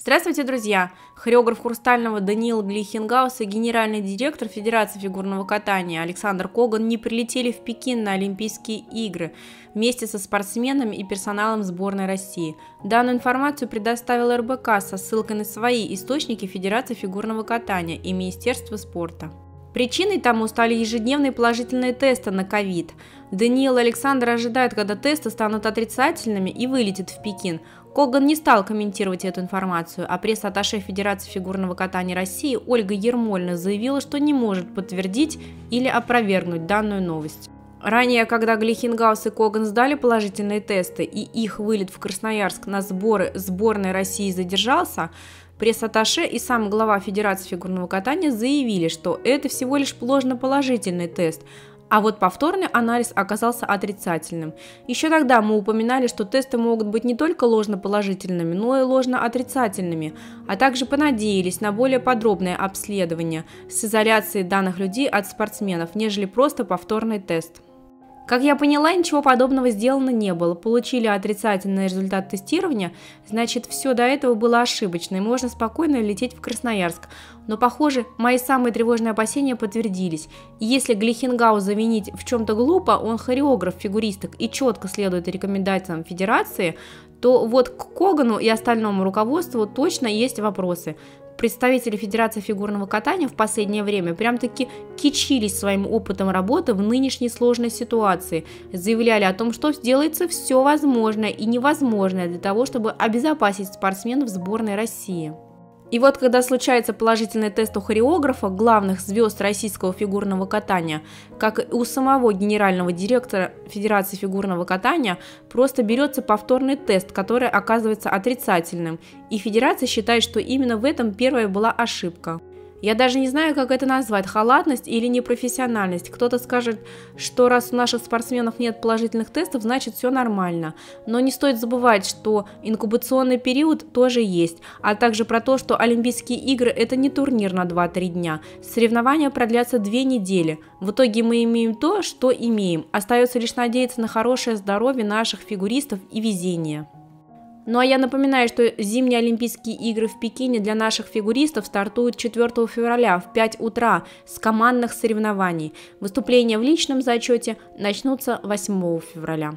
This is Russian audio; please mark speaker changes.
Speaker 1: Здравствуйте, друзья! Хореограф «Хрустального» Даниил Глихенгаус и генеральный директор Федерации фигурного катания Александр Коган не прилетели в Пекин на Олимпийские игры вместе со спортсменами и персоналом сборной России. Данную информацию предоставил РБК со ссылкой на свои источники Федерации фигурного катания и Министерства спорта. Причиной тому стали ежедневные положительные тесты на ковид. Даниил и Александр ожидают, когда тесты станут отрицательными и вылетят в Пекин. Коган не стал комментировать эту информацию, а пресс-атташе Федерации фигурного катания России Ольга Ермольна заявила, что не может подтвердить или опровергнуть данную новость. Ранее, когда Глихенгаус и Коган сдали положительные тесты и их вылет в Красноярск на сборы сборной России задержался, пресс-атташе и сам глава Федерации фигурного катания заявили, что это всего лишь ложноположительный тест, а вот повторный анализ оказался отрицательным. Еще тогда мы упоминали, что тесты могут быть не только ложноположительными, но и ложноотрицательными, а также понадеялись на более подробное обследование с изоляцией данных людей от спортсменов, нежели просто повторный тест. Как я поняла, ничего подобного сделано не было. Получили отрицательный результат тестирования, значит, все до этого было ошибочно, и можно спокойно лететь в Красноярск. Но, похоже, мои самые тревожные опасения подтвердились. И если Глихенгаус завинить в чем-то глупо, он хореограф фигуристок и четко следует рекомендациям Федерации, то вот к Когану и остальному руководству точно есть вопросы. Представители Федерации фигурного катания в последнее время прям-таки кичились своим опытом работы в нынешней сложной ситуации, заявляли о том, что сделается все возможное и невозможное для того, чтобы обезопасить спортсменов сборной России. И вот когда случается положительный тест у хореографа, главных звезд российского фигурного катания, как и у самого генерального директора Федерации фигурного катания, просто берется повторный тест, который оказывается отрицательным, и Федерация считает, что именно в этом первая была ошибка. Я даже не знаю, как это назвать, халатность или непрофессиональность. Кто-то скажет, что раз у наших спортсменов нет положительных тестов, значит все нормально. Но не стоит забывать, что инкубационный период тоже есть, а также про то, что Олимпийские игры – это не турнир на 2-3 дня. Соревнования продлятся 2 недели. В итоге мы имеем то, что имеем. Остается лишь надеяться на хорошее здоровье наших фигуристов и везение. Ну а я напоминаю, что зимние Олимпийские игры в Пекине для наших фигуристов стартуют 4 февраля в 5 утра с командных соревнований. Выступления в личном зачете начнутся 8 февраля.